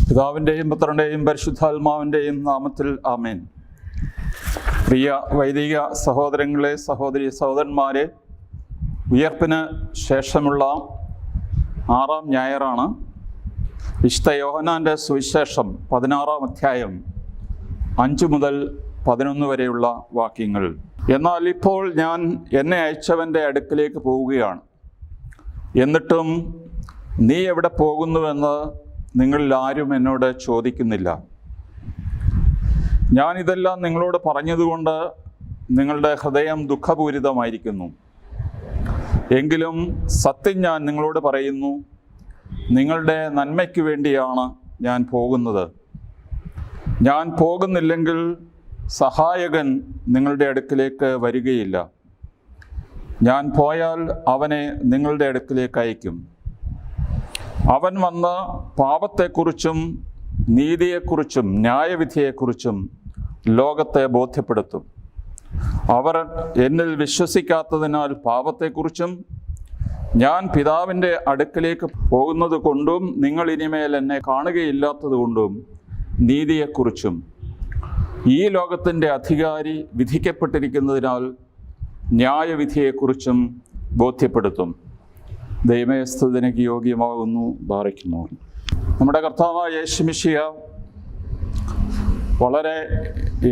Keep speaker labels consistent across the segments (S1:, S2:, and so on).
S1: പിതാവിൻ്റെയും പുത്രൻ്റെയും പരിശുദ്ധാത്മാവിൻ്റെയും നാമത്തിൽ ആമേൻ. പ്രിയ വൈദിക സഹോദരങ്ങളെ, സഹോദരന്മാരെ, ഉയർപ്പിന് ശേഷമുള്ള 6-ാം ഞായറാണ്. വിശുദ്ധ യോഹന്നാൻ്റെ സുവിശേഷം 16-ാം അധ്യായം 5 മുതൽ 11 വരെയുള്ള വാക്യങ്ങൾ. എന്നാൽ ഇപ്പോൾ ഞാൻ എന്നെ അയച്ചവൻ്റെ അടുക്കിലേക്ക് പോവുകയാണ്, എന്നിട്ടും നീ എവിടെ പോകുന്നുവെന്ന് നിങ്ങളിൽ ആരും എന്നോട് ചോദിക്കുന്നില്ല. ഞാനിതെല്ലാം നിങ്ങളോട് പറഞ്ഞതുകൊണ്ട് നിങ്ങളുടെ ഹൃദയം ദുഃഖപൂരിതമായിരിക്കുന്നു. എങ്കിലും സത്യം ഞാൻ നിങ്ങളോട് പറയുന്നു, നിങ്ങളുടെ നന്മയ്ക്ക് വേണ്ടിയാണ് ഞാൻ പോകുന്നത്. ഞാൻ പോകുന്നില്ലെങ്കിൽ സഹായകൻ നിങ്ങളുടെ അടുക്കിലേക്ക് വരികയില്ല. ഞാൻ പോയാൽ അവനെ നിങ്ങളുടെ അടുക്കിലേക്ക് അയക്കും. അവൻ വന്ന് പാപത്തെക്കുറിച്ചും നീതിയെക്കുറിച്ചും ന്യായവിധിയെക്കുറിച്ചും ലോകത്തെ ബോധ്യപ്പെടുത്തും. അവർ എന്നിൽ വിശ്വസിക്കാത്തതിനാൽ പാപത്തെക്കുറിച്ചും ഞാൻ പിതാവിൻ്റെ അടുക്കലേക്ക് പോകുന്നത് കൊണ്ടും നിങ്ങൾ ഇനിമേൽ എന്നെ കാണുകയില്ലാത്തത് കൊണ്ടും നീതിയെക്കുറിച്ചും ഈ ലോകത്തിൻ്റെ അധികാരി വിധിക്കപ്പെട്ടിരിക്കുന്നതിനാൽ ന്യായവിധിയെക്കുറിച്ചും ബോധ്യപ്പെടുത്തും. ദൈവമേ, സ്തുതിക്ക് യോഗ്യമാകുന്നു. ബാറയ്ക്കുന്നു. നമ്മുടെ കർത്താവായ യേശു മിശിഹ വളരെ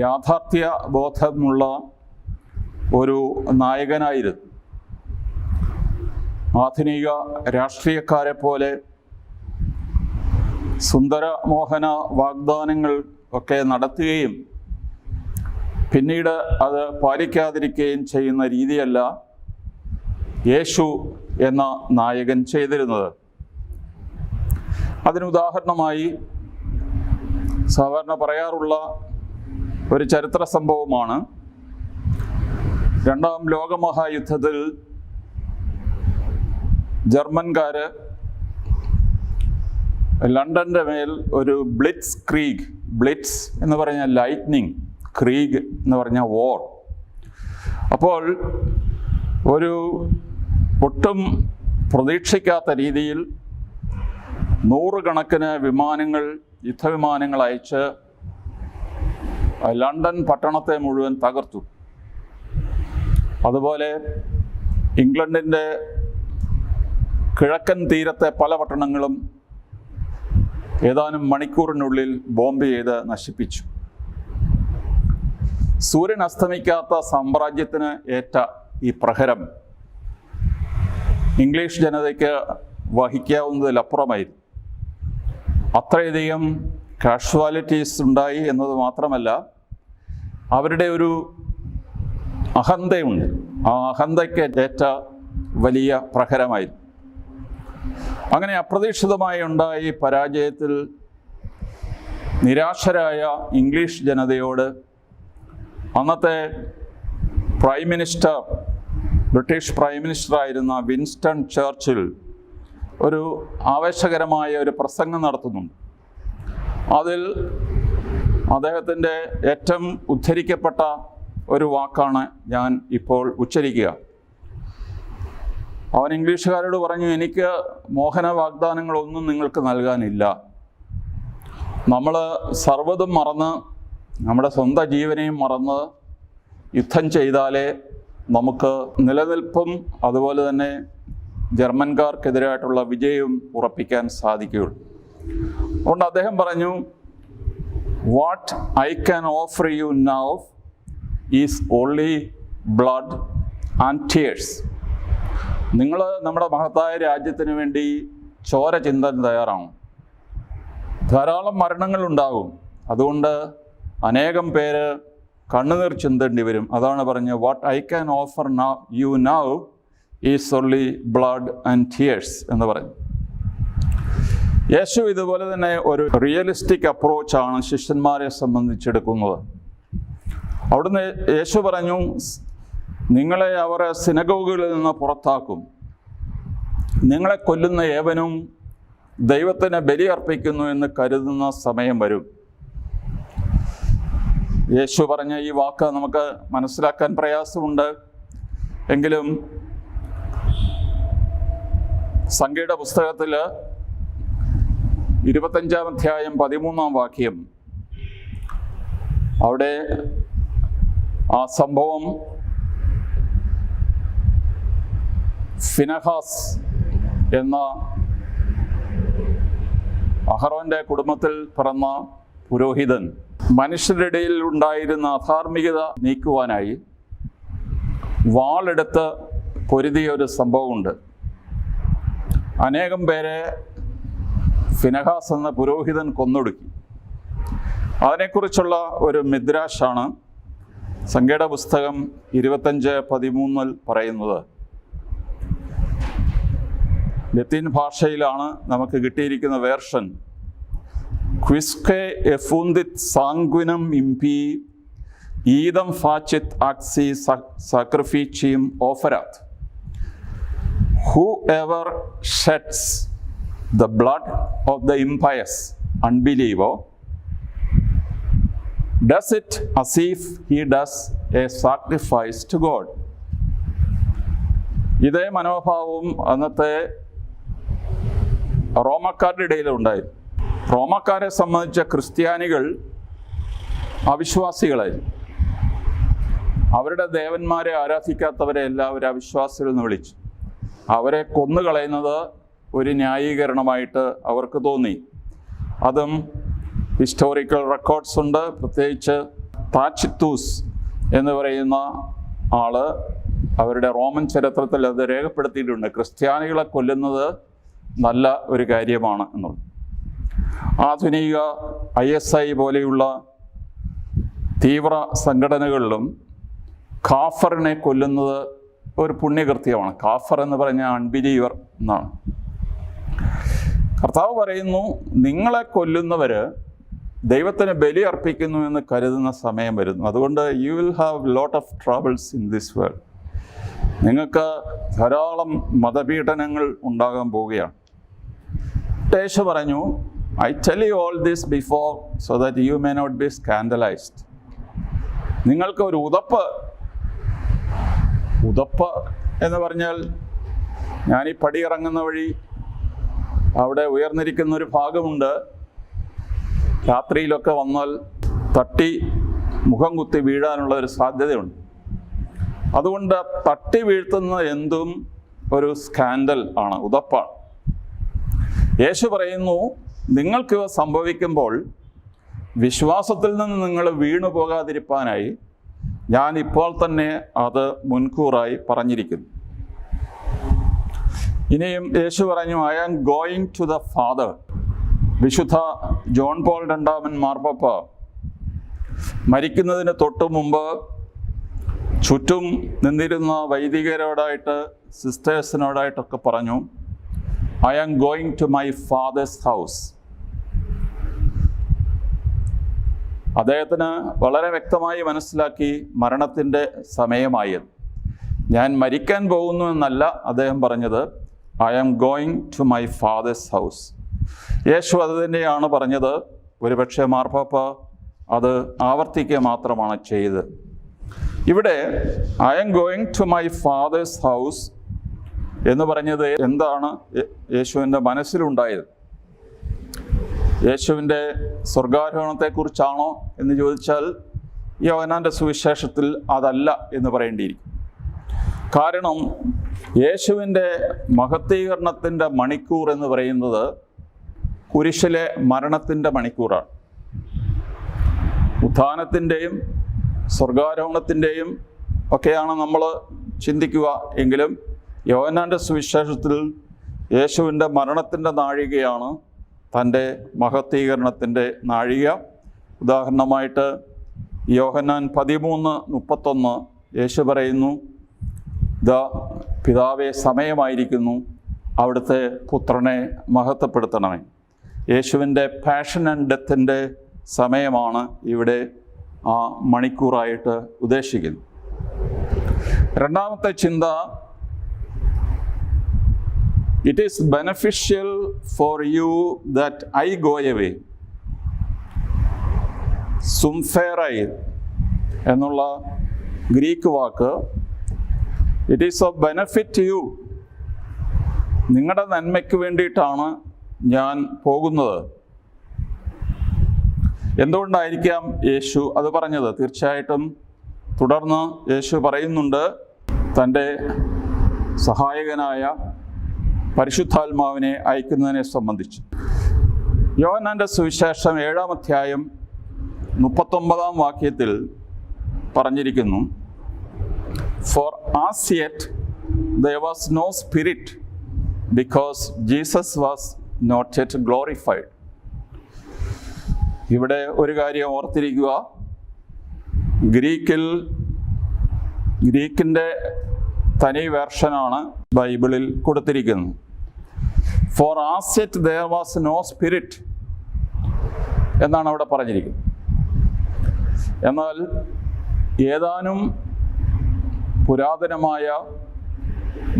S1: യാഥാർത്ഥ്യ ബോധമുള്ള ഒരു നായകനായിരുന്നു. ആധുനിക രാഷ്ട്രീയക്കാരെ പോലെ സുന്ദരമോഹന വാഗ്ദാനങ്ങൾ ഒക്കെ നടത്തുകയും പിന്നീട് അത് പാലിക്കാതിരിക്കുകയും ചെയ്യുന്ന രീതിയല്ല യേശു എന്ന നായകൻ ചെയ്തിരുന്നത്. അതിനുദാഹരണമായി സാധാരണ പറയാറുള്ള ഒരു ചരിത്ര സംഭവമാണ് 2-ാം ലോകമഹായുദ്ധത്തിൽ ജർമ്മൻകാർ ലണ്ടൻ്റെ മേൽ ഒരു ബ്ലിറ്റ്സ് എന്ന് പറഞ്ഞാൽ ലൈറ്റ്നിങ്, ക്രീഗ് എന്ന് പറഞ്ഞാൽ വോർ. അപ്പോൾ ഒരു ഒട്ടും പ്രതീക്ഷിക്കാത്ത രീതിയിൽ 100 കണക്കിന് യുദ്ധവിമാനങ്ങൾ അയച്ച് ലണ്ടൻ പട്ടണത്തെ മുഴുവൻ തകർത്തു. അതുപോലെ ഇംഗ്ലണ്ടിൻ്റെ കിഴക്കൻ തീരത്തെ പല പട്ടണങ്ങളും ഏതാനും മണിക്കൂറിനുള്ളിൽ ബോംബ് ചെയ്ത് നശിപ്പിച്ചു. സൂര്യൻ അസ്തമിക്കാത്ത സാമ്രാജ്യത്തിന് ഏറ്റ ഈ പ്രഹരം ഇംഗ്ലീഷ് ജനതയ്ക്ക് വഹിക്കാവുന്നതിലപ്പുറമായിരുന്നു. അത്രയധികം കാഷ്വാലിറ്റീസ് ഉണ്ടായി എന്നത് മാത്രമല്ല, അവരുടെ ഒരു അഹന്തയുണ്ട്. ആ അഹന്തയ്ക്ക് ഏറ്റ വലിയ പ്രഹരമായിരുന്നു. അങ്ങനെ അപ്രതീക്ഷിതമായി ഉണ്ടായ ഈ പരാജയത്തിൽ നിരാശരായ ഇംഗ്ലീഷ് ജനതയോട് അന്നത്തെ ബ്രിട്ടീഷ് പ്രൈം മിനിസ്റ്ററായിരുന്ന വിൻസ്റ്റൺ ചർച്ചിൽ ഒരു ആവേശകരമായ ഒരു പ്രസംഗം നടത്തുന്നുണ്ട്. അതിൽ അദ്ദേഹത്തിൻ്റെ ഏറ്റവും ഉദ്ധരിക്കപ്പെട്ട ഒരു വാക്കാണ് ഞാൻ ഇപ്പോൾ ഉച്ചരിക്കുക. അവൻ ഇംഗ്ലീഷുകാരോട് പറഞ്ഞു, എനിക്ക് മോഹന വാഗ്ദാനങ്ങളൊന്നും നിങ്ങൾക്ക് നൽകാനില്ല. നമ്മൾ സർവ്വതും മറന്ന്, നമ്മുടെ സ്വന്തം ജീവനെയും മറന്ന് യുദ്ധം ചെയ്താലേ നമുക്ക് നിലനിൽപ്പും അതുപോലെ തന്നെ ജർമ്മൻകാർക്കെതിരായിട്ടുള്ള വിജയവും ഉറപ്പിക്കാൻ സാധിക്കുകയുള്ളൂ. അതുകൊണ്ട് അദ്ദേഹം പറഞ്ഞു, what I can offer you now is only blood and tears. നിങ്ങൾ നമ്മുടെ മഹത്തായ രാജ്യത്തിന് വേണ്ടി ചോര ചിന്താൻ തയ്യാറാണ്. ധാരാളം മരണങ്ങളുണ്ടാകും, അതുകൊണ്ട് അനേകം പേര് കണ്ണുനീർ ചിന്തേണ്ടി വരും. അതാണ് പറഞ്ഞത്, what I can offer you now is only blood and tears എന്ന് പറഞ്ഞു. യേശു ഇതുപോലെ തന്നെ ഒരു റിയലിസ്റ്റിക് അപ്രോച്ചാണ് ശിഷ്യന്മാരെ സംബന്ധിച്ചെടുക്കുന്നത്. അവിടുന്ന് യേശു പറഞ്ഞു, നിങ്ങളെ അവർ സിനഗോഗുകളിൽ നിന്ന് പുറത്താക്കും. നിങ്ങളെ കൊല്ലുന്ന ഏവനും ദൈവത്തിന് ബലിയർപ്പിക്കുന്നു എന്ന് കരുതുന്ന സമയം വരും. യേശു പറഞ്ഞ ഈ വാക്ക് നമുക്ക് മനസ്സിലാക്കാൻ പ്രയാസമുണ്ട്. എങ്കിലും സംഖ്യയുടെ പുസ്തകത്തിൽ 25-ാം അധ്യായം 13-ാം വാക്യം. അവിടെ ആ സംഭവം ഫിനഹാസ് എന്ന അഹറോന്റെ കുടുംബത്തിൽ പിറന്ന പുരോഹിതൻ മനുഷ്യരുടെ ഇടയിൽ ഉണ്ടായിരുന്ന അധാർമികത നീക്കുവാനായി വാളെടുത്ത് പൊരുതിയ ഒരു സംഭവമുണ്ട്. അനേകം പേരെ ഫിനഹാസ് എന്ന പുരോഹിതൻ കൊന്നൊടുക്കി. അതിനെക്കുറിച്ചുള്ള ഒരു മിദ്രാഷാണ് സംഖ്യയുടെ പുസ്തകം 25:13 പറയുന്നത്. ലത്തീൻ ഭാഷയിലാണ് നമുക്ക് കിട്ടിയിരിക്കുന്ന version. ക്വിസ്കെ എഫുന്തിത് സാങ്ക്വിനം ഇംപി ഈദം ഫാച്ചിത് ആക്സി സാക്രിഫീച്ചിയം ഓഫരാത്. Whoever sheds the blood of the impious unbeliever does it as if he does a sacrifice to God. ഇതേ മനോഭാവവും അന്നത്തെ റോമക്കാരുടെ ഇടയിലുണ്ടായിരുന്നു. റോമക്കാരെ സംബന്ധിച്ച ക്രിസ്ത്യാനികൾ അവിശ്വാസികളായിരുന്നു. അവരുടെ ദേവന്മാരെ ആരാധിക്കാത്തവരെ എല്ലാവരും അവിശ്വാസികൾ എന്ന് വിളിച്ചു. അവരെ കൊന്നുകളയുന്നത് ഒരു ന്യായീകരണമായിട്ട് അവർക്ക് തോന്നി. അതും ഹിസ്റ്റോറിക്കൽ റെക്കോർഡ്സ് ഉണ്ട്. പ്രത്യേകിച്ച് താച്ചിത്തൂസ് എന്ന് പറയുന്ന ആള് അവരുടെ റോമൻ ചരിത്രത്തിൽ അത് രേഖപ്പെടുത്തിയിട്ടുണ്ട്. ക്രിസ്ത്യാനികളെ കൊല്ലുന്നത് നല്ല ഒരു കാര്യമാണ് എന്നുള്ളത്. ആധുനിക ISI പോലെയുള്ള തീവ്ര സംഘടനകളിലും കാഫറിനെ കൊല്ലുന്നത് ഒരു പുണ്യകൃത്യമാണ്. കാഫർ എന്ന് പറഞ്ഞാൽ അൺബിലീവർ എന്നാണ്. കർത്താവ് പറയുന്നു, നിങ്ങളെ കൊല്ലുന്നവര് ദൈവത്തിന് ബലി അർപ്പിക്കുന്നു എന്ന് കരുതുന്ന സമയം വരുന്നു. അതുകൊണ്ട് you will have lot of troubles in this world. നിങ്ങൾക്ക് ധാരാളം മതപീഡനങ്ങൾ ഉണ്ടാകാൻ പോവുകയാണ്. യേശു പറഞ്ഞു, I tell you all this before so that you may not be scandalised. നിങ്ങൾക്ക് ഒരു ഉതപ്പ് എന്ന് പറഞ്ഞാൽ, ഞാൻ ഈ പടി ഇറങ്ങുന്ന വഴി അവിടെ ഉയർന്നിരിക്കുന്ന ഒരു ഭാഗമുണ്ട്. രാത്രിയിലൊക്കെ വന്നാൽ തട്ടി മുഖം കുത്തി വീഴാനുള്ള ഒരു സാധ്യതയുണ്ട്. അതുകൊണ്ട് തട്ടി വീഴ്ത്തുന്ന എന്തും ഒരു സ്കാൻഡൽ ആണ്, ഉതപ്പാണ്. യേശു പറയുന്നു, നിങ്ങൾക്കിവ സംഭവിക്കുമ്പോൾ വിശ്വാസത്തിൽ നിന്ന് നിങ്ങൾ വീണു പോകാതിരിക്കാനായി ഞാൻ ഇപ്പോൾ തന്നെ അത് മുൻകൂറായി പറഞ്ഞിരിക്കുന്നു. ഇനിയും യേശു പറഞ്ഞു, I am going to the father. വിശുദ്ധ ജോൺ പോൾ രണ്ടാമൻ മാർപ്പാപ്പ മരിക്കുന്നതിന് തൊട്ടു മുമ്പ് ചുറ്റും നിന്നിരുന്ന വൈദികരോടായിട്ട്, സിസ്റ്റേഴ്സിനോടായിട്ടൊക്കെ പറഞ്ഞു, I am going to my father's house. അദ്ദേഹത്തിന് വളരെ വ്യക്തമായി മനസ്സിലാക്കി മരണത്തിൻ്റെ സമയമായി. ഞാൻ മരിക്കാൻ പോകുന്നു എന്നല്ല അദ്ദേഹം പറഞ്ഞത്, I am going to my father's house. Yeshu അത് തന്നെയാണ് പറഞ്ഞത്. ഒരുപക്ഷെ മാർപ്പാപ്പ അത് ആവർത്തിക്കുക മാത്രമാണ് ചെയ്തത്. ഇവിടെ I am going to my father's house എന്ന് പറഞ്ഞത് എന്താണ് യേശുവിൻ്റെ മനസ്സിലുണ്ടായത്? യേശുവിൻ്റെ സ്വർഗാരോഹണത്തെക്കുറിച്ചാണോ എന്ന് ചോദിച്ചാൽ യോഹന്നാൻ്റെ സുവിശേഷത്തിൽ അതല്ല എന്ന് പറയേണ്ടിയിരിക്കും. കാരണം യേശുവിൻ്റെ മഹത്വീകരണത്തിൻ്റെ മണിക്കൂർ എന്ന് പറയുന്നത് കുരിശിലെ മരണത്തിൻ്റെ മണിക്കൂറാണ്. ഉത്ഥാനത്തിൻ്റെയും സ്വർഗാരോഹണത്തിൻ്റെയും ഒക്കെയാണ് നമ്മൾ ചിന്തിക്കുക. എങ്കിലും യോഹന്നാൻ്റെ സുവിശേഷത്തിൽ യേശുവിൻ്റെ മരണത്തിൻ്റെ നാഴികയാണ് തൻ്റെ മഹത്വീകരണത്തിൻ്റെ നാഴിക. ഉദാഹരണമായിട്ട് യോഹന്നാൻ 13:31 യേശു പറയുന്നു, ഇതാ പിതാവേ, സമയമായിരിക്കുന്നു, അവിടുത്തെ പുത്രനെ മഹത്വപ്പെടുത്തണമേ. യേശുവിൻ്റെ പാഷൻ ആൻഡ് ഡെത്തിൻ്റെ സമയമാണ് ഇവിടെ ആ മണിക്കൂറായിട്ട് ഉദ്ദേശിക്കുന്നത്. രണ്ടാമത്തെ ചിന്ത, it is beneficial for you that I go away. സുംഫേറായി എന്നുള്ള ഗ്രീക്ക് വാക്ക്, it is of benefit to you. നിങ്ങളുടെ നന്മയ്ക്ക് വേണ്ടിയിട്ടാണ് ഞാൻ പോകുന്നത്. എന്തുകൊണ്ടായിരിക്കാം യേശു അത് പറഞ്ഞത്? തീർച്ചയായിട്ടും തുടർന്ന് യേശു പറയുന്നുണ്ട് തൻ്റെ സഹായകനായ പരിശുദ്ധാത്മാവിനെ അയക്കുന്നതിനെ സംബന്ധിച്ച്. യോഹന്നാൻ്റെ സുവിശേഷം 7-ാം അധ്യായം 39-ാം വാക്യത്തിൽ പറഞ്ഞിരിക്കുന്നു, For as yet there was no spirit, because Jesus was not yet glorified. ഇവിടെ ഒരു കാര്യം ഓർത്തിരിക്കുക, ഗ്രീക്കിൻ്റെ തനി വേർഷനാണ് ബൈബിളിൽ കൊടുത്തിരിക്കുന്നത്. For as yet there was no spirit എന്നാണ് അവിടെ പറഞ്ഞിരിക്കുന്നത്. എന്നാൽ ഏതാനും പുരാതനമായ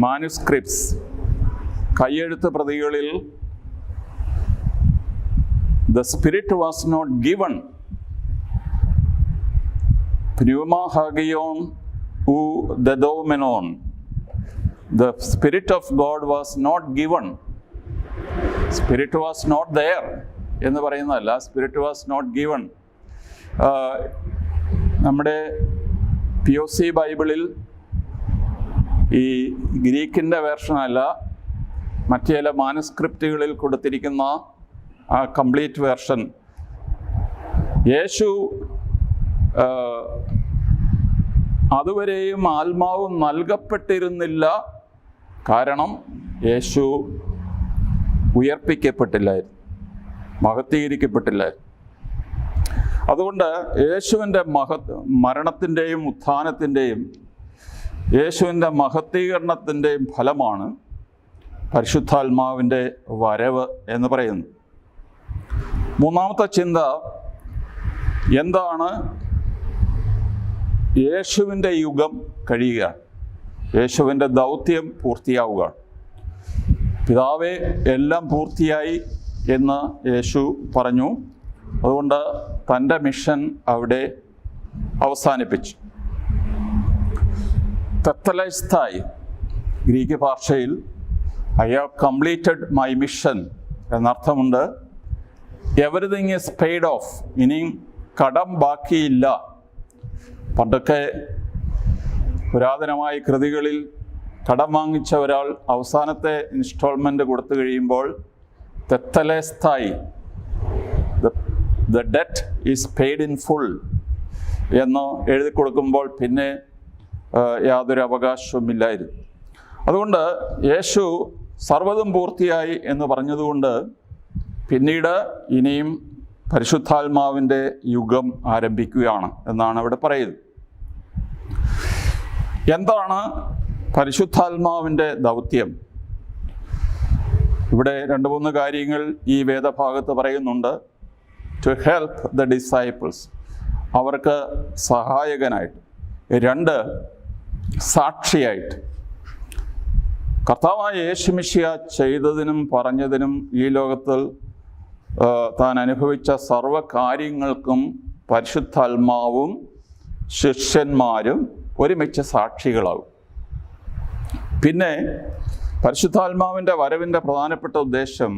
S1: മാനുസ്ക്രിപ്റ്റ്സ്, കയ്യെഴുത്ത് പ്രതികളിൽ the spirit was not given, pneuma hagion ou dedomenon, the spirit of God was not given, spirit was not there എന്ന് പറയുന്നതല്ല, സ്പിരിറ്റ് വാസ് നോട്ട് ഗിവൺ. നമ്മുടെ POC ബൈബിളിൽ ഈ ഗ്രീക്കിൻ്റെ വേർഷനല്ല, മറ്റു ചില മാനുസ്ക്രിപ്റ്റുകളിൽ കൊടുത്തിരിക്കുന്ന ആ കംപ്ലീറ്റ് വേർഷൻ, യേശു അതുവരെയും ആത്മാവ് നൽകപ്പെട്ടിരുന്നില്ല. കാരണം യേശു ഉയർപ്പിക്കപ്പെട്ടില്ലായിരുന്നു, മഹത്വീകരിക്കപ്പെട്ടില്ലായിരുന്നു. അതുകൊണ്ട് യേശുവിൻ്റെ മരണത്തിൻ്റെയും ഉത്ഥാനത്തിൻ്റെയും യേശുവിൻ്റെ മഹത്വീകരണത്തിൻ്റെയും ഫലമാണ് പരിശുദ്ധാത്മാവിൻ്റെ വരവ് എന്ന് പറയുന്നത്. മൂന്നാമത്തെ ചിന്ത എന്താണ്? യേശുവിൻ്റെ യുഗം കഴിയുക, യേശുവിൻ്റെ ദൗത്യം പൂർത്തിയാവുക. പിതാവേ, എല്ലാം പൂർത്തിയായി എന്ന് യേശു പറഞ്ഞു. അതുകൊണ്ട് തൻ്റെ മിഷൻ അവിടെ അവസാനിപ്പിച്ചു. തെത്തലൈസ്തായി ഗ്രീക്ക് ഭാഷയിൽ I have completed my mission എന്നർത്ഥമുണ്ട്. എവറിതിങ് ഈസ് പെയ്ഡ് ഓഫ്, ഇനിയും കടം ബാക്കിയില്ല. പണ്ടൊക്കെ പുരാതനമായ കൃതികളിൽ കടം വാങ്ങിച്ച ഒരാൾ അവസാനത്തെ ഇൻസ്റ്റാൾമെൻ്റ് കൊടുത്തു കഴിയുമ്പോൾ തെത്തലേസ്തായി, the debt is paid in full എന്ന് എഴുതി കൊടുക്കുമ്പോൾ പിന്നെ യാതൊരു അവകാശവുമില്ലായിരുന്നു. അതുകൊണ്ട് യേശു സർവ്വതും പൂർത്തിയായി എന്ന് പറഞ്ഞതുകൊണ്ട് പിന്നീട് ഇനിയും പരിശുദ്ധാത്മാവിൻ്റെ യുഗം ആരംഭിക്കുകയാണ് എന്നാണ് ഇവിടെ പറയുന്നത്. എന്താണ് പരിശുദ്ധാത്മാവിൻ്റെ ദൗത്യം? ഇവിടെ 2-3 കാര്യങ്ങൾ ഈ വേദഭാഗത്ത് പറയുന്നുണ്ട്. ടു ഹെൽപ്പ് ദ ഡിസൈപ്പിൾസ്, അവർക്ക് സഹായകനായിട്ട്. 2, സാക്ഷിയായിട്ട്. കർത്താവായ യേശുമിശിഹ ചെയ്തതിനും പറഞ്ഞതിനും ഈ ലോകത്തിൽ താൻ അനുഭവിച്ച സർവ്വ കാര്യങ്ങൾക്കും പരിശുദ്ധാത്മാവും ശിഷ്യന്മാരും ഒരുമിച്ച് സാക്ഷികളാകും. പിന്നെ പരിശുദ്ധാത്മാവിൻ്റെ വരവിൻ്റെ പ്രധാനപ്പെട്ട ഉദ്ദേശം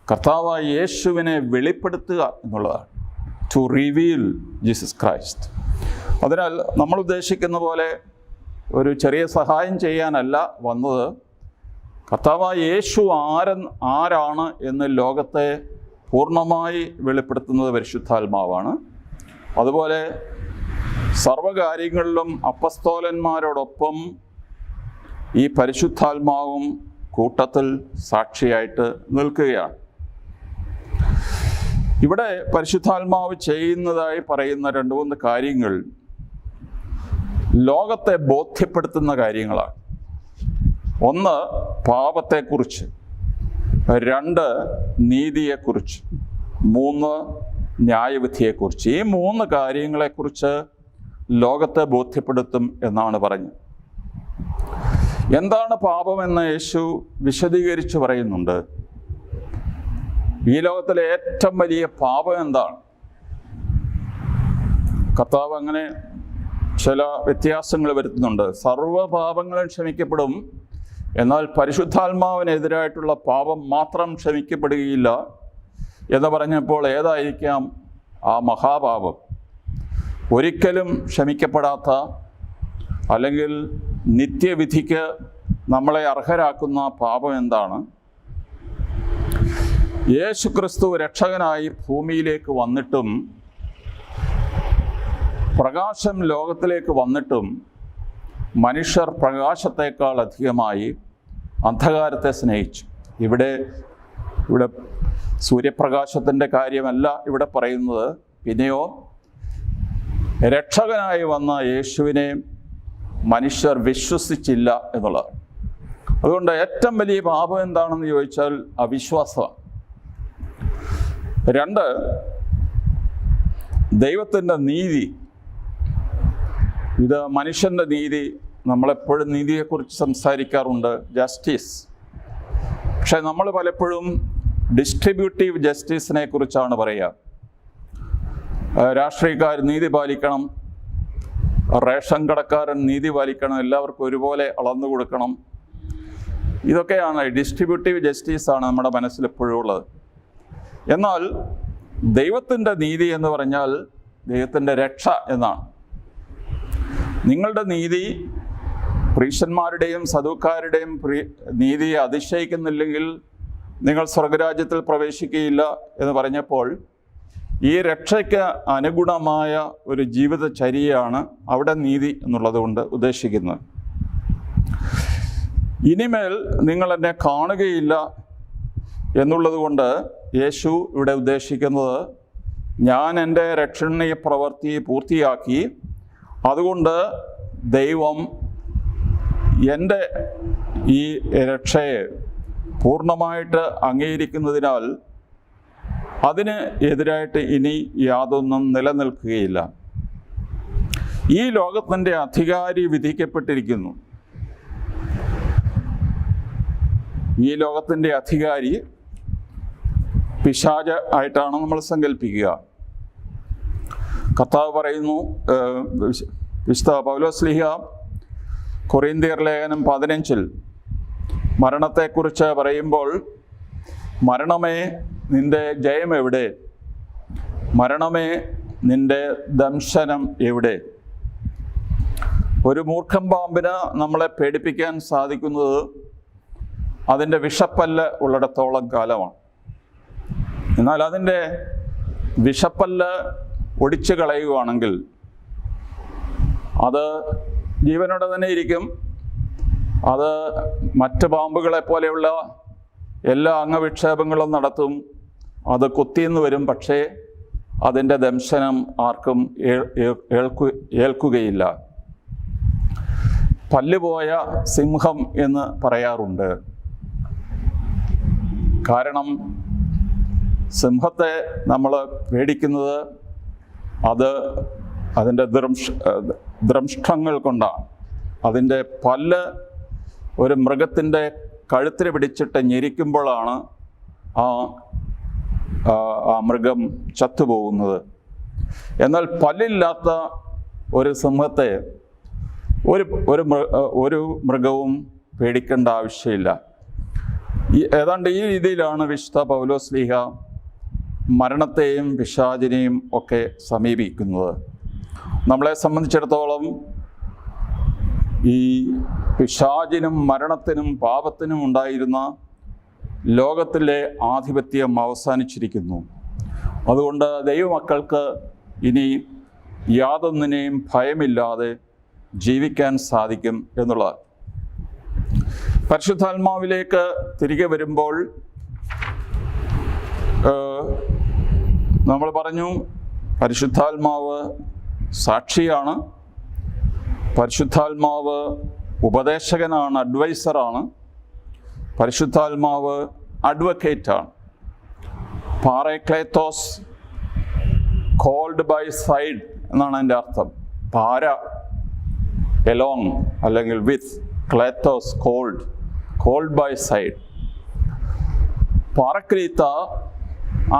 S1: കർത്താവായ യേശുവിനെ വെളിപ്പെടുത്തുക എന്നുള്ളതാണ്. To reveal Jesus Christ. അതിനാൽ നമ്മൾ ഉദ്ദേശിക്കുന്ന പോലെ ഒരു ചെറിയ സഹായം ചെയ്യാനല്ല വന്നത്. കർത്താവായ യേശു ആരാണ് എന്ന് ലോകത്തെ പൂർണ്ണമായി വെളിപ്പെടുത്തുന്നത് പരിശുദ്ധാത്മാവാണ്. അതുപോലെ സർവകാര്യങ്ങളിലും അപ്പസ്തോലന്മാരോടൊപ്പം ഈ പരിശുദ്ധാത്മാവും കൂട്ടത്തിൽ സാക്ഷിയായിട്ട് നിൽക്കുകയാണ്. ഇവിടെ പരിശുദ്ധാത്മാവ് ചെയ്യുന്നതായി പറയുന്ന 2-3 കാര്യങ്ങൾ ലോകത്തെ ബോധ്യപ്പെടുത്തുന്ന കാര്യങ്ങളാണ്. 1, പാപത്തെക്കുറിച്ച്. 2, നീതിയെക്കുറിച്ച്. 3, ന്യായവിധിയെക്കുറിച്ച്. ഈ 3 കാര്യങ്ങളെക്കുറിച്ച് ലോകത്തെ ബോധ്യപ്പെടുത്തും എന്നാണ് പറഞ്ഞത്. എന്താണ് പാപമെന്ന് യേശു വിശദീകരിച്ച് പറയുന്നുണ്ട്. ഈ ലോകത്തിലെ ഏറ്റവും വലിയ പാപം എന്താണ്? കർത്താവ് അങ്ങനെ ചില വ്യത്യാസങ്ങൾ വരുത്തുന്നുണ്ട്. സർവ്വ പാപങ്ങളും ക്ഷമിക്കപ്പെടും, എന്നാൽ പരിശുദ്ധാത്മാവിനെതിരായിട്ടുള്ള പാപം മാത്രം ക്ഷമിക്കപ്പെടുകയില്ല എന്ന് പറഞ്ഞപ്പോൾ ഏതായിരിക്കാം ആ മഹാപാപം? ഒരിക്കലും ക്ഷമിക്കപ്പെടാത്ത, അല്ലെങ്കിൽ നിത്യവിധിക്ക് നമ്മളെ അർഹരാക്കുന്ന പാപം എന്താണ്? യേശു ക്രിസ്തു രക്ഷകനായി ഭൂമിയിലേക്ക് വന്നിട്ടും, പ്രകാശം ലോകത്തിലേക്ക് വന്നിട്ടും, മനുഷ്യർ പ്രകാശത്തേക്കാൾ അധികമായി അന്ധകാരത്തെ സ്നേഹിച്ചു. ഇവിടെ സൂര്യപ്രകാശത്തിൻ്റെ കാര്യമല്ല ഇവിടെ പറയുന്നത്. പിന്നെയോ രക്ഷകനായി വന്ന യേശുവിനെ മനുഷ്യർ വിശ്വസിച്ചില്ല എന്നുള്ളത്. അതുകൊണ്ട് ഏറ്റവും വലിയ പാപം എന്താണെന്ന് ചോദിച്ചാൽ അവിശ്വാസമാണ്. 2, ദൈവത്തിൻ്റെ നീതി. ഇത് മനുഷ്യൻ്റെ നീതി. നമ്മളെപ്പോഴും നീതിയെക്കുറിച്ച് സംസാരിക്കാറുണ്ട്, ജസ്റ്റിസ്. പക്ഷെ നമ്മൾ പലപ്പോഴും ഡിസ്ട്രിബ്യൂട്ടീവ് ജസ്റ്റിസിനെ കുറിച്ചാണ് പറയുക. രാഷ്ട്രീയക്കാർ നീതി പാലിക്കണം, റേഷൻ കടക്കാരൻ നീതി പാലിക്കണം, എല്ലാവർക്കും ഒരുപോലെ അളന്നു കൊടുക്കണം. ഇതൊക്കെയാണ് ഡിസ്ട്രിബ്യൂട്ടീവ് ജസ്റ്റിസാണ് നമ്മുടെ മനസ്സിൽ എപ്പോഴും ഉള്ളത്. എന്നാൽ ദൈവത്തിൻ്റെ നീതി എന്ന് പറഞ്ഞാൽ ദൈവത്തിൻ്റെ രക്ഷ എന്നാണ്. നിങ്ങളുടെ നീതി പ്രീശന്മാരുടെയും സദൂക്കാരുടെയും നീതിയെ അതിശയിക്കുന്നില്ലെങ്കിൽ നിങ്ങൾ സ്വർഗരാജ്യത്തിൽ പ്രവേശിക്കുകയില്ല എന്ന് പറഞ്ഞപ്പോൾ ഈ രക്ഷയ്ക്ക് അനുഗുണമായ ഒരു ജീവിതചര്യയാണ് അവിടെ നീതി എന്നുള്ളത് കൊണ്ട് ഉദ്ദേശിക്കുന്നത്. ഇനിമേൽ നിങ്ങൾ എന്നെ കാണുകയില്ല എന്നുള്ളത് കൊണ്ട് യേശു ഇവിടെ ഉദ്ദേശിക്കുന്നത്, ഞാൻ എൻ്റെ രക്ഷണീയ പ്രവൃത്തി പൂർത്തിയാക്കി, അതുകൊണ്ട് ദൈവം എൻ്റെ ഈ രക്ഷയെ പൂർണ്ണമായിട്ട് അംഗീകരിക്കുന്നതിനാൽ അതിന് എതിരായിട്ട് ഇനി യാതൊന്നും നിലനിൽക്കുകയില്ല. ഈ ലോകത്തിൻ്റെ അധികാരി വിധിക്കപ്പെട്ടിരിക്കുന്നു. ഈ ലോകത്തിൻ്റെ അധികാരി പിശാച് ആയിട്ടാണ് നമ്മൾ സങ്കല്പിക്കുക. കർത്താവ് പറയുന്നു, വിശുദ്ധ പൗലോസ്ലീഹ കൊറിന്ത്യർ ലേഖനം 15 മരണത്തെക്കുറിച്ച് പറയുമ്പോൾ, മരണമേ നിന്റെ ജയം എവിടെ? മരണമേ നിന്റെ ദംശനം എവിടെ? ഒരു മൂർഖൻ പാമ്പിന് നമ്മളെ പേടിപ്പിക്കാൻ സാധിക്കുന്നത് അതിൻ്റെ വിഷപ്പല്ല് ഉള്ളിടത്തോളം കാലമാണ്. എന്നാൽ അതിൻ്റെ വിഷപ്പല്ല് ഒടിച്ചു കളയുകയാണെങ്കിൽ അത് ജീവനോടെ തന്നെ ഇരിക്കും. അത് മറ്റ് പാമ്പുകളെ പോലെയുള്ള എല്ലാ അംഗവിക്ഷേപങ്ങളും നടത്തും. അത് കുത്തിയെന്ന് വരും, പക്ഷേ അതിൻ്റെ ദംശനം ആർക്കും ഏൽക്കുകയില്ല. പല്ലുപോയ സിംഹം എന്ന് പറയാറുണ്ട്. കാരണം സിംഹത്തെ നമ്മൾ പേടിക്കുന്നത് അത് അതിൻ്റെ ദ്രംഷ്ടങ്ങൾ കൊണ്ടാണ്. അതിൻ്റെ പല്ല് ഒരു മൃഗത്തിൻ്റെ കഴുത്തിന് പിടിച്ചിട്ട് ഞെരിക്കുമ്പോഴാണ് ആ മൃഗം ചത്തുപോകുന്നത്. എന്നാൽ പല്ലില്ലാത്ത ഒരു സിംഹത്തെ ഒരു മൃഗവും പേടിക്കേണ്ട ആവശ്യമില്ല. ഏതാണ്ട് ഈ രീതിയിലാണ് വിശുദ്ധ പൗലോസ്ലീഹ മരണത്തെയും പിശാചിനെയും ഒക്കെ സമീപിക്കുന്നത്. നമ്മളെ സംബന്ധിച്ചിടത്തോളം ഈ പിശാചിനും മരണത്തിനും പാപത്തിനും ഉണ്ടായിരുന്ന ലോകത്തിലെ ആധിപത്യം അവസാനിച്ചിരിക്കുന്നു. അതുകൊണ്ട് ദൈവമക്കൾക്ക് ഇനി യാതൊന്നിനെയും ഭയമില്ലാതെ ജീവിക്കാൻ സാധിക്കും എന്നുള്ളത്. പരിശുദ്ധാത്മാവിലേക്ക് തിരികെ വരുമ്പോൾ നമ്മൾ പറഞ്ഞു, പരിശുദ്ധാത്മാവ് സാക്ഷിയാണ്, പരിശുദ്ധാത്മാവ് ഉപദേശകനാണ്, അഡ്വൈസറാണ്, പരിശുദ്ധാത്മാവ് അഡ്വക്കേറ്റാണ്. പാരക്ലേത്തോസ്, കോൾഡ് ബൈ സൈഡ് എന്നാണ് എൻ്റെ അർത്ഥം. പാര എലോങ് അല്ലെങ്കിൽ വിത്ത്, ക്ലേത്തോസ് കോൾഡ് ബൈ സൈഡ്. പാറക്ലീത്ത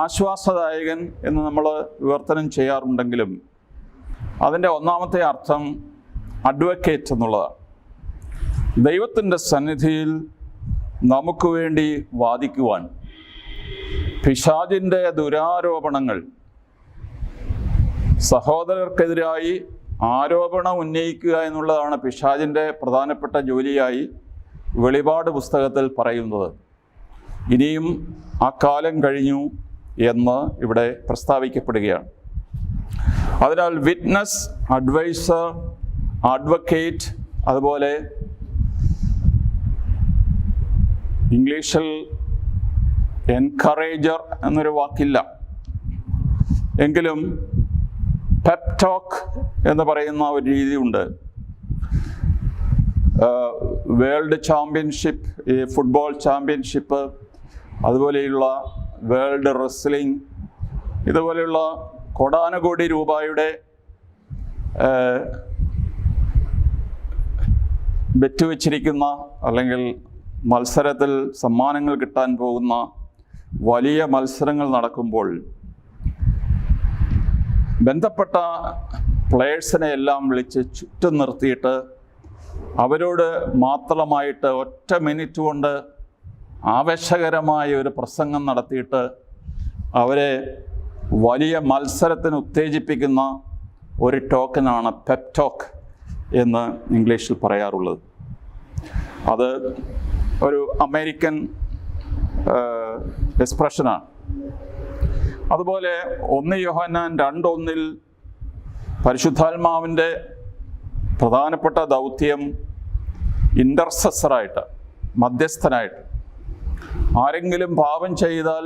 S1: ആശ്വാസദായകൻ എന്ന് നമ്മൾ വിവർത്തനം ചെയ്യാറുണ്ടെങ്കിലും അതിൻ്റെ ഒന്നാമത്തെ അർത്ഥം അഡ്വക്കേറ്റ് എന്നുള്ളതാണ്. ദൈവത്തിൻ്റെ സന്നിധിയിൽ നമുക്ക് വേണ്ടി വാദിക്കുവാൻ പിശാചിൻ്റെ ദുരാരോപണങ്ങൾ, സഹോദരർക്കെതിരായി ആരോപണം ഉന്നയിക്കുക എന്നുള്ളതാണ് പിശാചിൻ്റെ പ്രധാനപ്പെട്ട ജോലിയായി വെളിപാട് പുസ്തകത്തിൽ പറയുന്നത്. ഇനിയും ആ കാലം കഴിഞ്ഞു എന്ന് ഇവിടെ പ്രസ്താവിക്കപ്പെടുകയാണ്. അതിനാൽ വിറ്റ്നസ്, അഡ്വൈസർ, അഡ്വക്കേറ്റ്, അതുപോലെ ഇംഗ്ലീഷിൽ എൻകറേജർ എന്നൊരു വാക്കില്ല, എങ്കിലും പെപ് ടോക്ക് എന്ന് പറയുന്ന ഒരു രീതിയുണ്ട്. വേൾഡ് ചാമ്പ്യൻഷിപ്പ്, ഈ ഫുട്ബോൾ ചാമ്പ്യൻഷിപ്പ്, അതുപോലെയുള്ള വേൾഡ് റെസ്ലിംഗ്, ഇതുപോലെയുള്ള കോടാനുകോടി രൂപയുടെ ബെറ്റ് വെച്ചിരിക്കുന്ന അല്ലെങ്കിൽ മത്സരത്തിൽ സമ്മാനങ്ങൾ കിട്ടാൻ പോകുന്ന വലിയ മത്സരങ്ങൾ നടക്കുമ്പോൾ ബന്ധപ്പെട്ട പ്ലെയേഴ്സിനെ എല്ലാം വിളിച്ച് ചുറ്റും നിർത്തിയിട്ട് അവരോട് മാത്രമായിട്ട് ഒറ്റ മിനിറ്റ് കൊണ്ട് ആവേശകരമായ ഒരു പ്രസംഗം നടത്തിയിട്ട് അവരെ വലിയ മത്സരത്തിന് ഉത്തേജിപ്പിക്കുന്ന ഒരു ടോക്കനാണ് പെപ് ടോക്ക് എന്ന് ഇംഗ്ലീഷിൽ പറയാറുള്ളത്. അത് ഒരു അമേരിക്കൻ എക്സ്പ്രഷനാണ്. അതുപോലെ 1 യോഹന്നാൻ 2:1 പരിശുദ്ധാത്മാവിൻ്റെ പ്രധാനപ്പെട്ട ദൗത്യം ഇൻ്റർസെസറായിട്ട്, മധ്യസ്ഥനായിട്ട്, ആരെങ്കിലും പാപം ചെയ്താൽ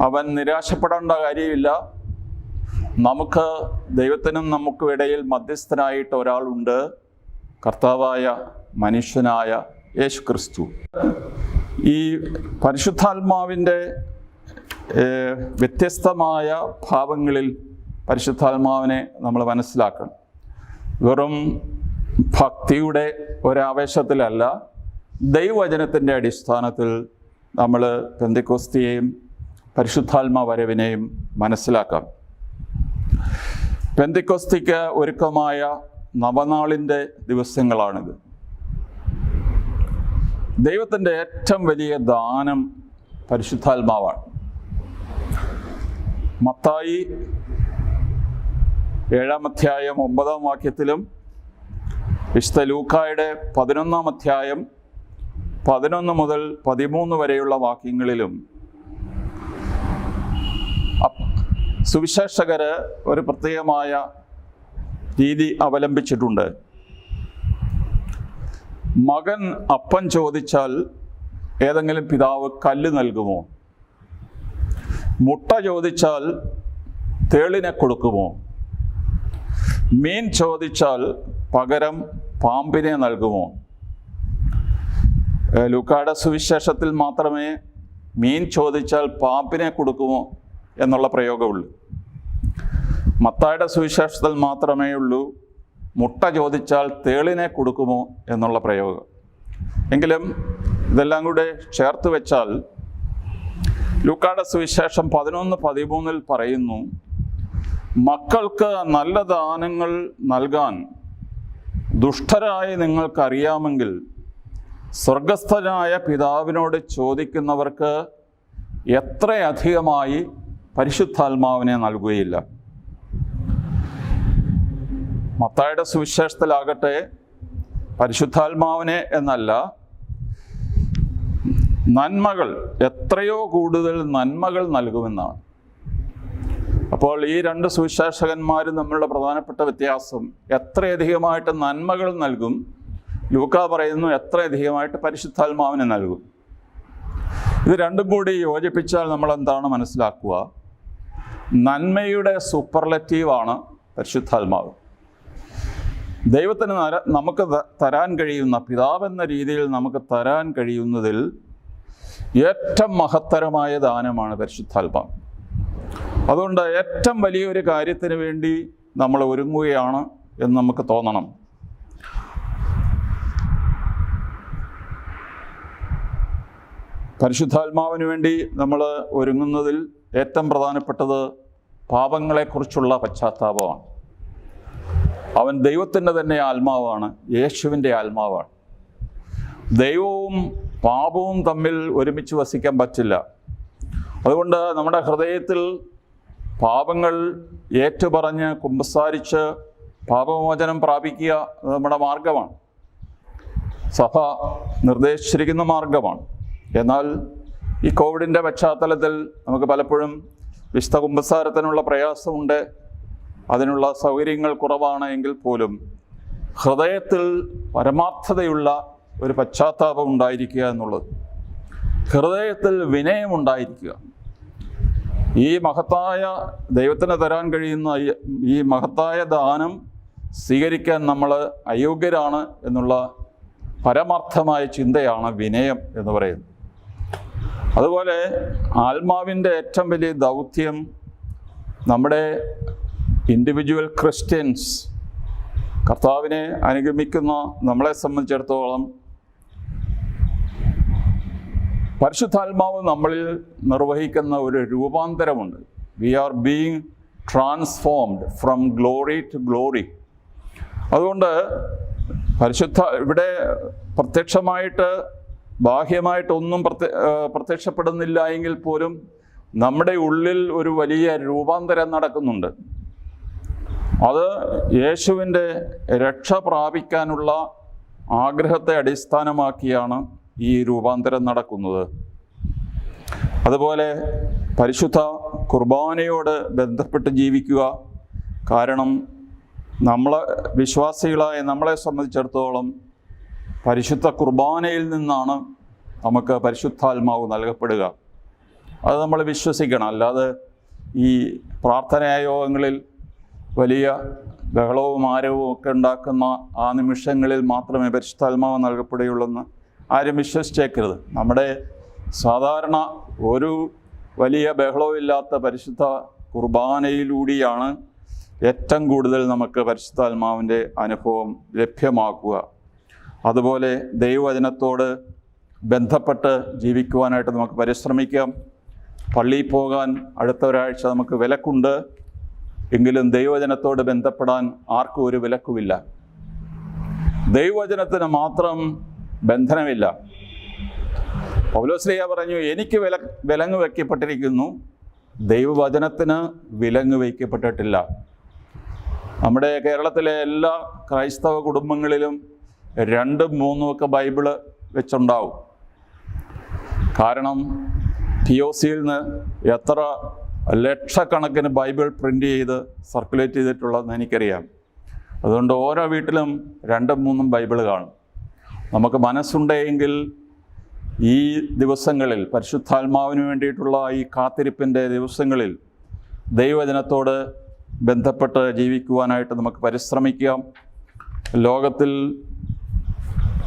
S1: അവൻ നിരാശപ്പെടേണ്ട കാര്യമില്ല. നമുക്ക് ദൈവത്തിനും നമുക്കും ഇടയിൽ മധ്യസ്ഥനായിട്ട് ഒരാളുണ്ട്, കർത്താവായ മനുഷ്യനായ യേശു ക്രിസ്തു. ഈ പരിശുദ്ധാത്മാവിൻ്റെ വ്യത്യസ്തമായ ഭാവങ്ങളിൽ പരിശുദ്ധാത്മാവിനെ നമ്മൾ മനസ്സിലാക്കണം. വെറും ഭക്തിയുടെ ഒരാവേശത്തിലല്ല, ദൈവവചനത്തിൻ്റെ അടിസ്ഥാനത്തിൽ നമ്മൾ പെന്തക്കോസ്തിയെയും പരിശുദ്ധാത്മാ വരവിനെയും മനസ്സിലാക്കാം. പെന്തക്കോസ്തിക്ക് ഒരുക്കമായ നവനാളിൻ്റെ ദിവസങ്ങളാണിത്. ദൈവത്തിൻ്റെ ഏറ്റവും വലിയ ദാനം പരിശുദ്ധാത്മാവാണ്. മത്തായി 7-ാം അധ്യായം 9-ാം വാക്യത്തിലും വിശുദ്ധ ലൂക്കായുടെ 11-ാം അധ്യായം 11 മുതൽ 13 വരെയുള്ള വാക്യങ്ങളിലും സുവിശേഷകര് ഒരു പ്രത്യേകമായ രീതി അവലംബിച്ചിട്ടുണ്ട്. മകൻ അപ്പം ചോദിച്ചാൽ ഏതെങ്കിലും പിതാവ് കല്ല് നൽകുമോ? മുട്ട ചോദിച്ചാൽ തേളിനെ കൊടുക്കുമോ? മീൻ ചോദിച്ചാൽ പകരം പാമ്പിനെ നൽകുമോ? ലൂക്കായുടെ സുവിശേഷത്തിൽ മാത്രമേ മീൻ ചോദിച്ചാൽ പാമ്പിനെ കൊടുക്കുമോ എന്നുള്ള പ്രയോഗമുള്ളൂ. മത്തായിയുടെ സുവിശേഷത്തിൽ മാത്രമേ ഉള്ളൂ മുട്ട ചോദിച്ചാൽ തേളിനെ കൊടുക്കുമോ എന്നുള്ള പ്രയോഗം. എങ്കിലും ഇതെല്ലാം കൂടെ ചേർത്ത് വെച്ചാൽ ലൂക്കായുടെ സുവിശേഷം 11:13 പറയുന്നു, മക്കൾക്ക് നല്ല ദാനങ്ങൾ നൽകാൻ ദുഷ്ടരായ നിങ്ങൾക്കറിയാമെങ്കിൽ സ്വർഗസ്ഥനായ പിതാവിനോട് ചോദിക്കുന്നവർക്ക് എത്രയധികമായി പരിശുദ്ധാത്മാവിനെ നൽകുകയില്ല. മത്തായിയുടെ സുവിശേഷത്തിലാകട്ടെ പരിശുദ്ധാത്മാവിനെ എന്നല്ല, നന്മകൾ, എത്രയോ കൂടുതൽ നന്മകൾ നൽകുമെന്നാണ്. അപ്പോൾ ഈ 2 സുവിശേഷകന്മാരും തമ്മിലുള്ള പ്രധാനപ്പെട്ട വ്യത്യാസം, എത്രയധികമായിട്ട് നന്മകൾ നൽകും. ലൂക്കാ പറയുന്നു എത്രയധികമായിട്ട് പരിശുദ്ധാത്മാവിനെ നൽകും. ഇത് രണ്ടും കൂടി യോജിപ്പിച്ചാൽ നമ്മൾ എന്താണ് മനസ്സിലാക്കുക? നന്മയുടെ സൂപ്പർലറ്റീവാണ് പരിശുദ്ധാത്മാവ്. ദൈവത്തിന് നമുക്ക് തരാൻ കഴിയുന്ന, പിതാവെന്ന രീതിയിൽ നമുക്ക് തരാൻ കഴിയുന്നതിൽ ഏറ്റവും മഹത്തരമായ ദാനമാണ് പരിശുദ്ധാത്മാവ്. അതുകൊണ്ട് ഏറ്റവും വലിയൊരു കാര്യത്തിന് വേണ്ടി നമ്മൾ ഒരുങ്ങുകയാണ് എന്ന് നമുക്ക് തോന്നണം. പരിശുദ്ധാത്മാവിന് വേണ്ടി നമ്മൾ ഒരുങ്ങുന്നതിൽ ഏറ്റവും പ്രധാനപ്പെട്ടത് പാപങ്ങളെക്കുറിച്ചുള്ള പശ്ചാത്താപമാണ്. അവൻ ദൈവത്തിൻ്റെ തന്നെ ആത്മാവാണ്, യേശുവിൻ്റെ ആത്മാവാണ്. ദൈവവും പാപവും തമ്മിൽ ഒരുമിച്ച് വസിക്കാൻ പറ്റില്ല. അതുകൊണ്ട് നമ്മുടെ ഹൃദയത്തിൽ പാപങ്ങൾ ഏറ്റുപറഞ്ഞ് കുമ്പസാരിച്ച് പാപമോചനം പ്രാപിക്കുക നമ്മുടെ മാർഗമാണ്, സഭ നിർദ്ദേശിച്ചിരിക്കുന്ന മാർഗമാണ്. എന്നാൽ ഈ കോവിഡിൻ്റെ പശ്ചാത്തലത്തിൽ നമുക്ക് പലപ്പോഴും വിശുദ്ധ കുമ്പസാരത്തിനുള്ള പ്രയാസമുണ്ട്, അതിനുള്ള സൗകര്യങ്ങൾ കുറവാണ്. എങ്കിൽ പോലും ഹൃദയത്തിൽ പരമാർത്ഥതയുള്ള ഒരു പശ്ചാത്താപം ഉണ്ടായിരിക്കുക എന്നുള്ളത്, ഹൃദയത്തിൽ വിനയമുണ്ടായിരിക്കുക. ഈ മഹത്തായ ദൈവത്തിന് തരാൻ കഴിയുന്ന ഈ മഹത്തായ ദാനം സ്വീകരിക്കാൻ നമ്മൾ അയോഗ്യരാണ് എന്നുള്ള പരമാർത്ഥമായ ചിന്തയാണ് വിനയം എന്ന് പറയുന്നത്. അതുപോലെ ആത്മാവിൻ്റെ ഏറ്റവും വലിയ ദൗത്യം നമ്മുടെ ഇൻഡിവിജ്വൽ ക്രിസ്ത്യൻസ്, കർത്താവിനെ അനുഗമിക്കുന്ന നമ്മളെ സംബന്ധിച്ചിടത്തോളം പരിശുദ്ധാത്മാവ് നമ്മളിൽ നിർവഹിക്കുന്ന ഒരു രൂപാന്തരമുണ്ട്. We are being transformed from glory to glory. അതുകൊണ്ട് ഇവിടെ പ്രത്യക്ഷമായിട്ട് ബാഹ്യമായിട്ടൊന്നും പ്രത്യക്ഷപ്പെടുന്നില്ല എങ്കിൽ പോലും നമ്മുടെ ഉള്ളിൽ ഒരു വലിയ രൂപാന്തരം നടക്കുന്നുണ്ട്. അത് യേശുവിൻ്റെ രക്ഷ പ്രാപിക്കാനുള്ള ആഗ്രഹത്തെ അടിസ്ഥാനമാക്കിയാണ് ഈ രൂപാന്തരം നടക്കുന്നത്. അതുപോലെ പരിശുദ്ധ കുർബാനയോട് ബന്ധപ്പെട്ട് ജീവിക്കുക. കാരണം വിശ്വാസികളായ നമ്മളെ സംബന്ധിച്ചിടത്തോളം പരിശുദ്ധ കുർബാനയിൽ നിന്നാണ് നമുക്ക് പരിശുദ്ധാത്മാവ് നൽകപ്പെടുക. അത് നമ്മൾ വിശ്വസിക്കണം. അല്ലാതെ ഈ പ്രാർത്ഥനായോഗങ്ങളിൽ വലിയ ബഹളവും ആരവവും ഒക്കെ ഉണ്ടാക്കുന്ന ആ നിമിഷങ്ങളിൽ മാത്രമേ പരിശുദ്ധാത്മാവ് നൽകപ്പെടുകയുള്ളൂ ആരും വിശ്വസിച്ചേക്കരുത്. നമ്മുടെ സാധാരണ ഒരു വലിയ ബഹളമില്ലാത്ത പരിശുദ്ധ കുർബാനയിലൂടെയാണ് ഏറ്റവും കൂടുതൽ നമുക്ക് പരിശുദ്ധാത്മാവിൻ്റെ അനുഭവം ലഭ്യമാക്കുക. അതുപോലെ ദൈവവചനത്തോട് ബന്ധപ്പെട്ട് ജീവിക്കുവാനായിട്ട് നമുക്ക് പരിശ്രമിക്കാം. പള്ളിയിൽ പോകാൻ അടുത്ത ഒരാഴ്ച നമുക്ക് വിലക്കുണ്ട്, എങ്കിലും ദൈവവചനത്തോട് ബന്ധപ്പെടാൻ ആർക്കും ഒരു വിലക്കുമില്ല. ദൈവവചനത്തിന് മാത്രം ബന്ധനമില്ല. പൗലോസ്ലീഹ പറഞ്ഞു, എനിക്ക് വിലങ്ങ് വയ്ക്കപ്പെട്ടിരിക്കുന്നു, ദൈവവചനത്തിന് വിലങ്ങ് വയ്ക്കപ്പെട്ടിട്ടില്ല. നമ്മുടെ കേരളത്തിലെ എല്ലാ ക്രൈസ്തവ കുടുംബങ്ങളിലും 2ഉം 3ഉം ഒക്കെ ബൈബിള് വെച്ചുണ്ടാവും. കാരണം TOC നിന്ന് എത്ര ലക്ഷക്കണക്കിന് ബൈബിൾ പ്രിൻ്റ് ചെയ്ത് സർക്കുലേറ്റ് ചെയ്തിട്ടുള്ളതെന്ന് എനിക്കറിയാം. അതുകൊണ്ട് ഓരോ വീട്ടിലും 2ഉം 3ഉം ബൈബിൾ കാണും. നമുക്ക് മനസ്സുണ്ടെങ്കിൽ ഈ ദിവസങ്ങളിൽ, പരിശുദ്ധാത്മാവിന് വേണ്ടിയിട്ടുള്ള ഈ കാത്തിരിപ്പിൻ്റെ ദിവസങ്ങളിൽ ദൈവവചനത്തോട് ബന്ധപ്പെട്ട് ജീവിക്കുവാനായിട്ട് നമുക്ക് പരിശ്രമിക്കാം. ലോകത്തിൽ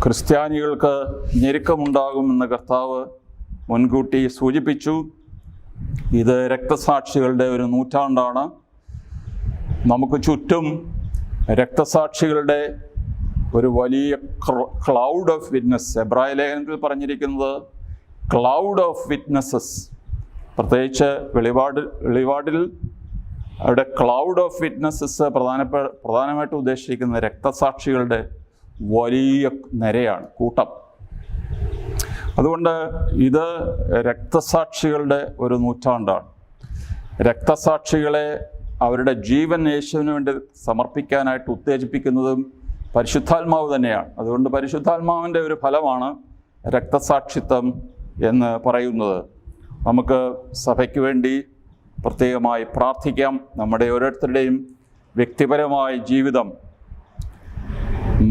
S1: ക്രിസ്ത്യാനികൾക്ക് ഞെരുക്കമുണ്ടാകുമെന്ന് കർത്താവ് മുൻകൂട്ടി സൂചിപ്പിച്ചു. ഇത് രക്തസാക്ഷികളുടെ ഒരു നൂറ്റാണ്ടാണ്. നമുക്ക് ചുറ്റും രക്തസാക്ഷികളുടെ ഒരു വലിയ ക്ലൗഡ് ഓഫ് വിറ്റ്നസ്, എബ്രായ ലേഖനത്തിൽ പറഞ്ഞിരിക്കുന്നത് ക്ലൗഡ് ഓഫ് വിറ്റ്നസ്സസ്. പ്രത്യേകിച്ച് വെളിപാടിൽ അവിടെ ക്ലൗഡ് ഓഫ് വിറ്റ്നസ്സസ് പ്രധാനമായിട്ട് ഉദ്ദേശിക്കുന്നത് രക്തസാക്ഷികളുടെ വലിയ നിരയാണ്, കൂട്ടം. അതുകൊണ്ട് ഇത് രക്തസാക്ഷികളുടെ ഒരു നൂറ്റാണ്ടാണ്. രക്തസാക്ഷികളെ അവരുടെ ജീവൻ യേശുവിന് വേണ്ടി സമർപ്പിക്കാനായിട്ട് ഉത്തേജിപ്പിക്കുന്നതും പരിശുദ്ധാത്മാവ് തന്നെയാണ്. അതുകൊണ്ട് പരിശുദ്ധാത്മാവിൻ്റെ ഒരു ഫലമാണ് രക്തസാക്ഷിത്വം എന്ന് പറയുന്നത്. നമുക്ക് സഭയ്ക്ക് വേണ്ടി പ്രത്യേകമായി പ്രാർത്ഥിക്കാം. നമ്മുടെ ഓരോരുത്തരുടെയും വ്യക്തിപരമായ ജീവിതം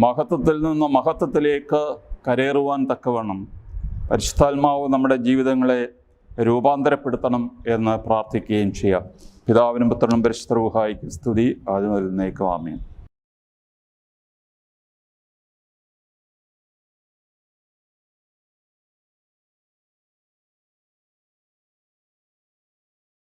S1: മഹത്വത്തിൽ നിന്ന് മഹത്വത്തിലേക്ക് കരേറുവാൻ തക്കവണ്ണം പരിശുദ്ധാത്മാവ് നമ്മുടെ ജീവിതങ്ങളെ രൂപാന്തരപ്പെടുത്തണം എന്ന് പ്രാർത്ഥിക്കുകയും ചെയ്യാം. പിതാവിനും പുത്രനും പരിശുദ്ധ റൂഹായിക്ക് സ്തുതി ആദ്യം മുതൽ എന്നേക്കും. ആമേൻ.